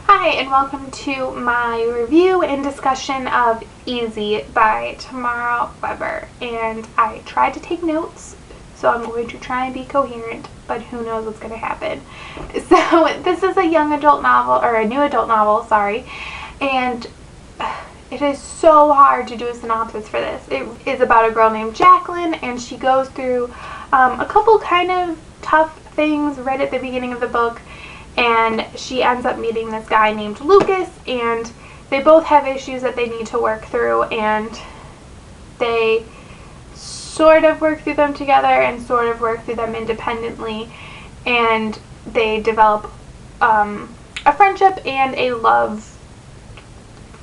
Hi, and welcome to my review and discussion of Easy by Tammara Webber. And I tried to take notes, so I'm going to try and be coherent, but who knows what's going to happen. So this is a young adult novel, or a new adult novel, sorry, and it is so hard to do a synopsis for this. It is about a girl named Jacqueline, and she goes through a couple kind of tough things right at the beginning of the book. And she ends up meeting this guy named Lucas, and they both have issues that they need to work through, and they sort of work through them together and sort of work through them independently, and they develop a friendship and a love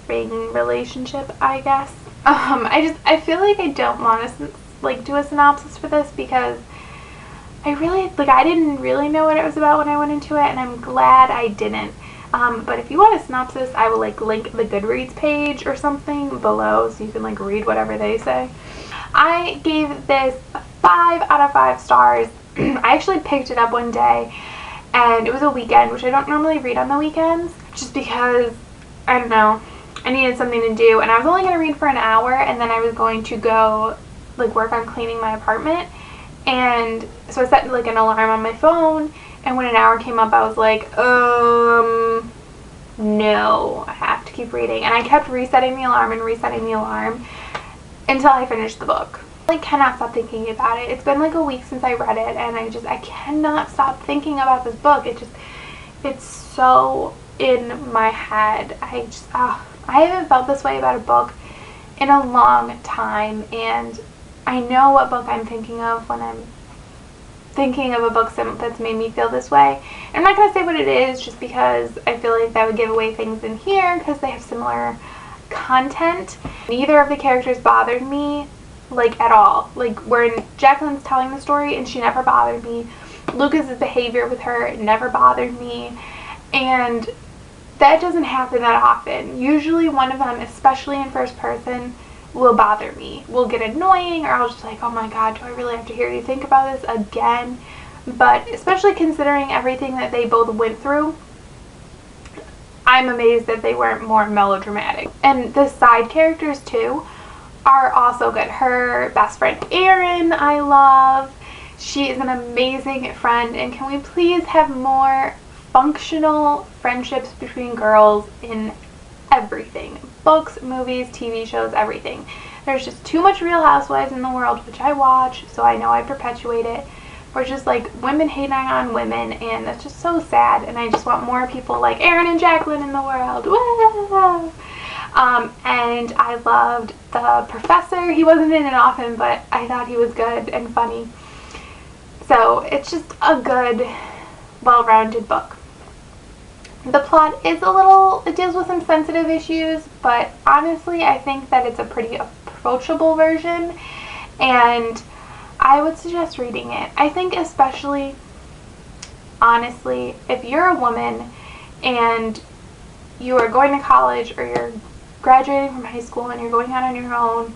relationship, I guess. I feel like I don't want to do a synopsis for this because I didn't really know what it was about when I went into it, and I'm glad I didn't. But if you want a synopsis, I will link the Goodreads page or something below so you can read whatever they say. I gave this 5 out of 5 stars. I actually picked it up one day, and it was a weekend, which I don't normally read on the weekends, just because, I don't know, I needed something to do, and I was only going to read for an hour, and then I was going to go work on cleaning my apartment. And so I set an alarm on my phone, and when an hour came up, I was like, no, I have to keep reading. And I kept resetting the alarm and resetting the alarm until I finished the book. I cannot stop thinking about it. It's been a week since I read it, and I cannot stop thinking about this book. It's so in my head. I haven't felt this way about a book in a long time, and I know what book I'm thinking of when I'm thinking of a book that's made me feel this way. And I'm not going to say what it is just because I feel like that would give away things in here because they have similar content. Neither of the characters bothered me at all. Where Jacqueline's telling the story and she never bothered me. Lucas's behavior with her never bothered me. And that doesn't happen that often. Usually one of them, especially in first person, will bother me, will get annoying, or I'll just oh my god, do I really have to hear you think about this again? But especially considering everything that they both went through, I'm amazed that they weren't more melodramatic. And the side characters too are also good. Her best friend Erin, I love. She is an amazing friend, and can we please have more functional friendships between girls in everything? Books, movies, TV shows, everything. There's just too much Real Housewives in the world, which I watch, so I know I perpetuate it. We're just women hating on women, and that's just so sad, and I just want more people like Erin and Jacqueline in the world. Woo! And I loved the professor. He wasn't in it often, but I thought he was good and funny. So it's just a good, well-rounded book. The plot is it deals with some sensitive issues, but honestly I think that it's a pretty approachable version, and I would suggest reading it. I think especially, honestly, if you're a woman and you are going to college or you're graduating from high school and you're going out on your own,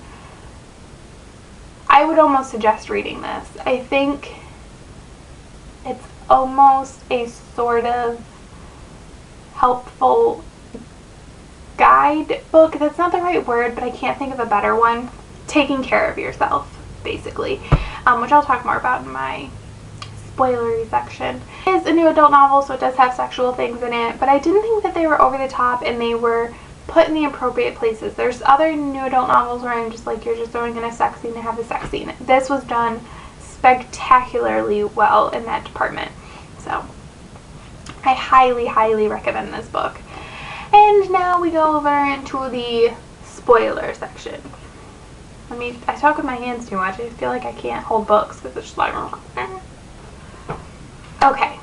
I would almost suggest reading this. I think it's almost a sort of helpful guidebook. That's not the right word, but I can't think of a better one. Taking care of yourself, basically, which I'll talk more about in my spoilery section. It is a new adult novel, so it does have sexual things in it, but I didn't think that they were over the top and they were put in the appropriate places. There's other new adult novels where I'm just you're just throwing in a sex scene to have a sex scene. This was done spectacularly well in that department. So I highly, highly recommend this book. And now we go over into the spoiler section. I talk with my hands too much. I feel like I can't hold books because it's just Okay.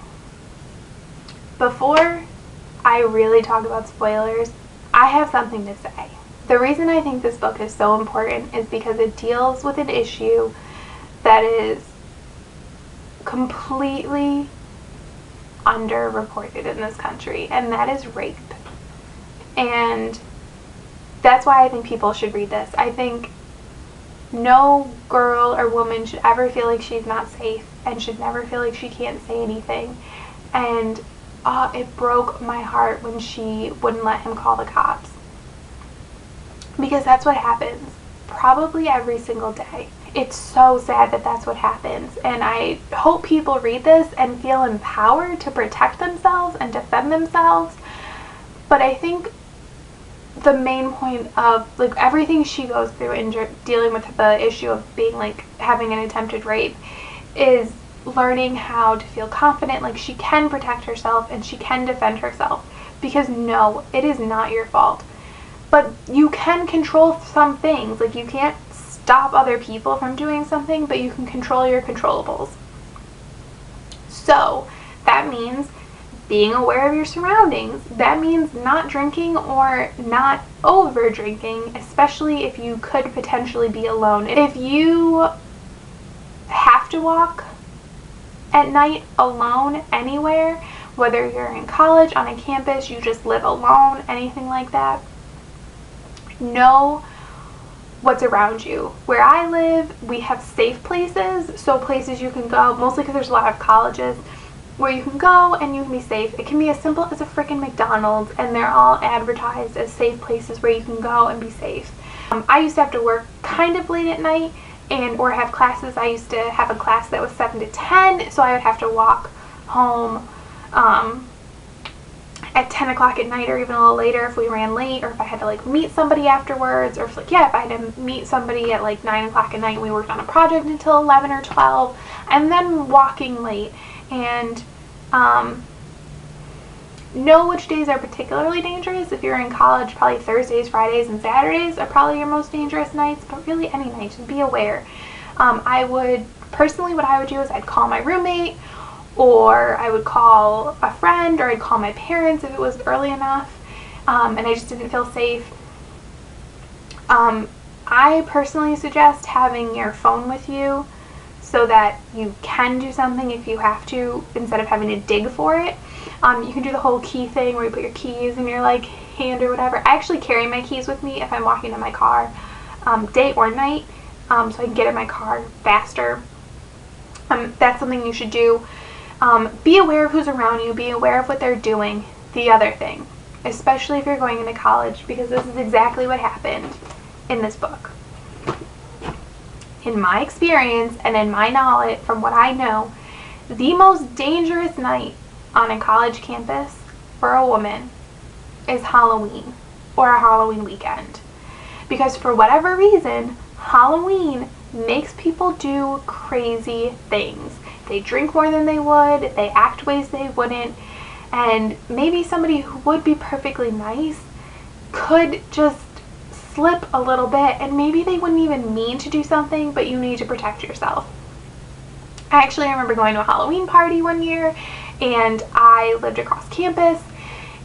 Before I really talk about spoilers, I have something to say. The reason I think this book is so important is because it deals with an issue that is completely underreported in this country, and that is rape. And that's why I think people should read this. I think no girl or woman should ever feel like she's not safe and should never feel like she can't say anything. And oh, it broke my heart when she wouldn't let him call the cops. Because that's what happens probably every single day. It's so sad that that's what happens, and I hope people read this and feel empowered to protect themselves and defend themselves. But I think the main point of like everything she goes through in dealing with the issue of being like having an attempted rape is learning how to feel confident, like she can protect herself and she can defend herself, because no, it is not your fault. But you can control some things. Like, you can't stop other people from doing something, but you can control your controllables. So that means being aware of your surroundings. That means not drinking or not over drinking, especially if you could potentially be alone. If you have to walk at night alone anywhere, whether you're in college, on a campus, you just live alone, anything like that, know what's around you. Where I live, we have safe places, so places you can go, mostly because there's a lot of colleges, where you can go and you can be safe. It can be as simple as a freaking McDonald's, and they're all advertised as safe places where you can go and be safe. I used to have to work kind of late at night or have classes. I used to have a class that was 7 to 10, so I would have to walk home at 10 o'clock at night, or even a little later if we ran late, or if I had to like meet somebody afterwards, or if if I had to meet somebody at like 9 o'clock at night and we worked on a project until 11 or 12, and then walking late. And know which days are particularly dangerous. If you're in college, probably Thursdays, Fridays, and Saturdays are probably your most dangerous nights, but really any night, just be aware. I would, personally, what I would do is I'd call my roommate, or I would call a friend, or I'd call my parents if it was early enough, and I just didn't feel safe. I personally suggest having your phone with you so that you can do something if you have to, instead of having to dig for it. You can do the whole key thing where you put your keys in your like hand or whatever. I actually carry my keys with me if I'm walking to my car, day or night, so I can get in my car faster. That's something you should do. Be aware of who's around you, be aware of what they're doing. The other thing, especially if you're going into college, because this is exactly what happened in this book. In my experience and in my knowledge, from what I know, the most dangerous night on a college campus for a woman is Halloween, or a Halloween weekend. Because for whatever reason, Halloween makes people do crazy things. They drink more than they would, they act ways they wouldn't, and maybe somebody who would be perfectly nice could just slip a little bit, and maybe they wouldn't even mean to do something, but you need to protect yourself. I actually remember going to a Halloween party one year, and I lived across campus,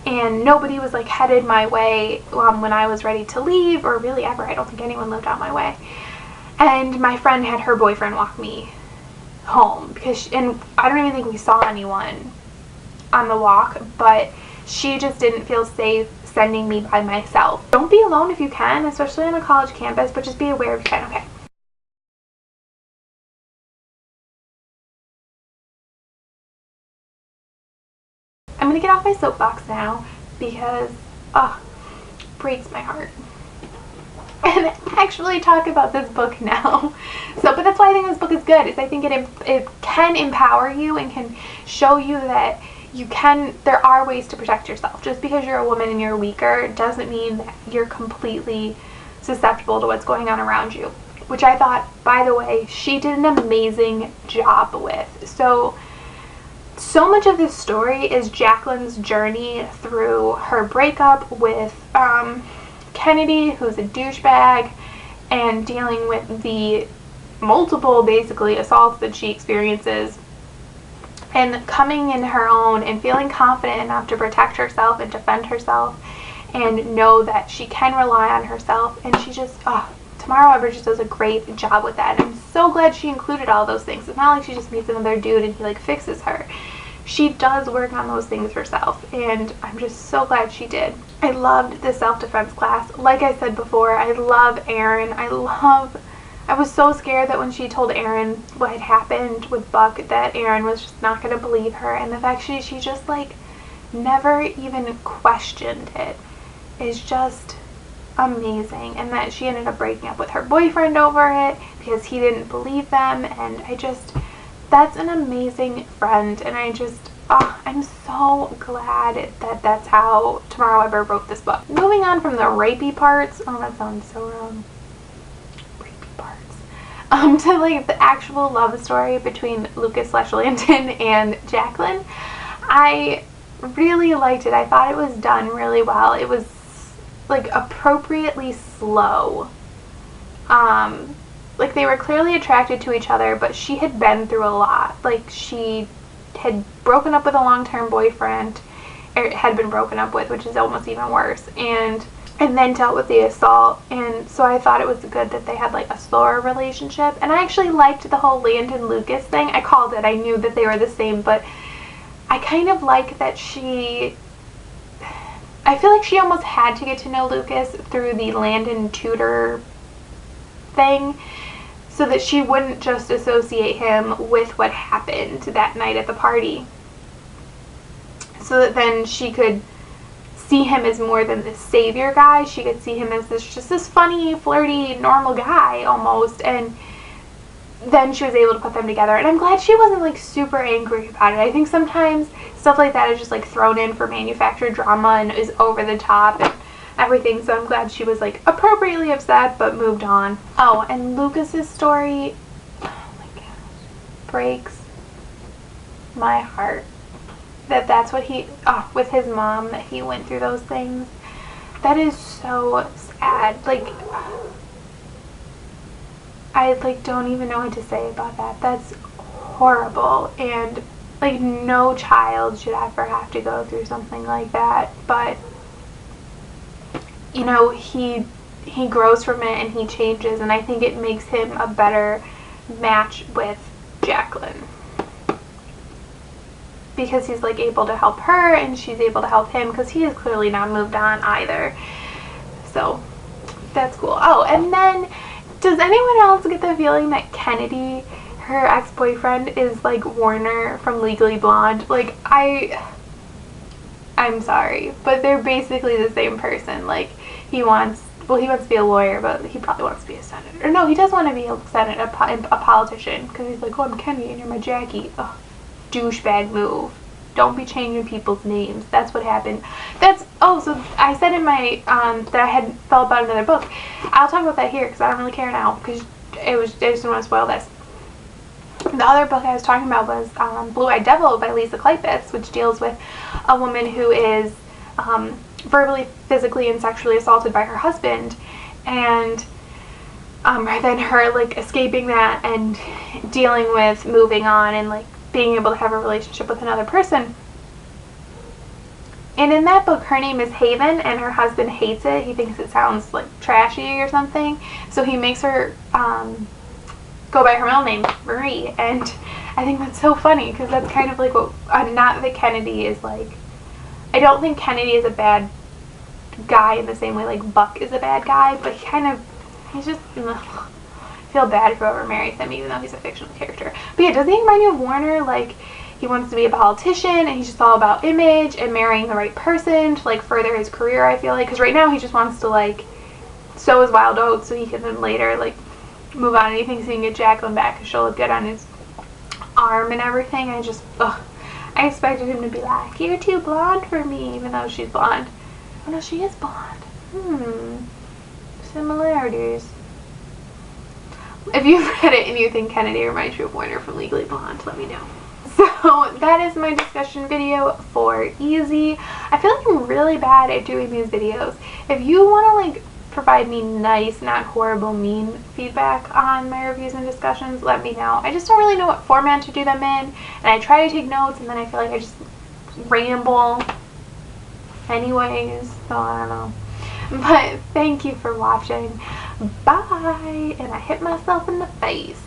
and nobody was like headed my way when I was ready to leave, or really ever. I don't think anyone lived out my way. And my friend had her boyfriend walk me home, and I don't even think we saw anyone on the walk, but she just didn't feel safe sending me by myself. Don't be alone if you can, especially on a college campus, but just be aware if you can. Okay. I'm gonna get off my soapbox now because, breaks my heart. And actually talk about this book now. But that's why I think this book is good, is I think it can empower you and can show you that there are ways to protect yourself. Just because you're a woman and you're weaker doesn't mean that you're completely susceptible to what's going on around you. Which I thought, by the way, she did an amazing job with. So much of this story is Jacqueline's journey through her breakup with Kennedy, who's a douchebag, and dealing with the multiple, basically, assaults that she experiences, and coming in her own and feeling confident enough to protect herself and defend herself and know that she can rely on herself. And she just, Tammara Webber just does a great job with that. And I'm so glad she included all those things. It's not like she just meets another dude and he like fixes her. She does work on those things herself, and I'm just so glad she did. I loved the self-defense class. Like I said before, I love Erin. I was so scared that when she told Erin what had happened with Buck, that Erin was just not going to believe her, and the fact she just like, never even questioned it is just amazing. And that she ended up breaking up with her boyfriend over it because he didn't believe them, and that's an amazing friend. And I'm so glad that that's how Tammara Webber wrote this book. Moving on from the rapey parts, oh, that sounds so wrong, rapey parts, to like the actual love story between Lucas/Landon and Jacqueline. I really liked it. I thought it was done really well. It was like appropriately slow. Like they were clearly attracted to each other, but she had been through a lot. Like she had broken up with a long-term boyfriend, or had been broken up with, which is almost even worse, and then dealt with the assault. And so I thought it was good that they had like a slower relationship. And I actually liked the whole Landon Lucas thing. I called it. I knew that they were the same, but I kind of like that I feel like she almost had to get to know Lucas through the Landon tutor thing, so that she wouldn't just associate him with what happened that night at the party. So that then she could see him as more than this savior guy. She could see him as just this funny, flirty, normal guy almost. And then she was able to put them together. And I'm glad she wasn't like super angry about it. I think sometimes stuff like that is just like thrown in for manufactured drama and is over the top and everything. So I'm glad she was like appropriately upset but moved on. Oh, and Lucas's story, oh my gosh, breaks my heart. That's what with his mom, that he went through those things. That is so sad. Like, I like don't even know what to say about that. That's horrible, and like no child should ever have to go through something like that. But you know, he grows from it and he changes, and I think it makes him a better match with Jacqueline, because he's like able to help her and she's able to help him, because he is clearly not moved on either. So that's cool. Oh, and then does anyone else get the feeling that Kennedy, her ex-boyfriend, is like Warner from Legally Blonde? Like, I'm sorry, but they're basically the same person. Like, he wants to be a lawyer, but he probably wants to be a senator. Or no, he does want to be a politician, because he's like, oh, I'm Kennedy and you're my Jackie. Ugh, douchebag move. Don't be changing people's names. That's what happened. So I said in my, that I had felt about another book. I'll talk about that here, because I don't really care now, because I just didn't want to spoil this. The other book I was talking about was Blue-Eyed Devil by Lisa Kleypas, which deals with a woman who is verbally, physically, and sexually assaulted by her husband, and then her like escaping that and dealing with moving on and like being able to have a relationship with another person. And in that book, her name is Haven, and her husband hates it. He thinks it sounds like trashy or something, so he makes her go by her middle name, Marie. And I think that's so funny, because that's kind of like what, not that Kennedy is like, I don't think Kennedy is a bad guy in the same way like Buck is a bad guy, but he's just, I feel bad for whoever marries him, even though he's a fictional character. But yeah, doesn't he remind you of Warner? Like, he wants to be a politician, and he's just all about image and marrying the right person to like further his career, I feel like. Because right now he just wants to like sow his wild oats so he can then later like move on, and he thinks he can get Jacqueline back because she'll look good on his arm and everything. I expected him to be like, you're too blonde for me, even though she's blonde. Oh no, she is blonde. Similarities. If you've read it and you think Kennedy reminds you of Warner from Legally Blonde, let me know. So that is my discussion video for Easy. I feel like I'm really bad at doing these videos. If you want to like provide me nice, not horrible, mean feedback on my reviews and discussions, let me know. I just don't really know what format to do them in, and I try to take notes and then I feel like I just ramble anyways, so I don't know. But thank you for watching. Bye! And I hit myself in the face.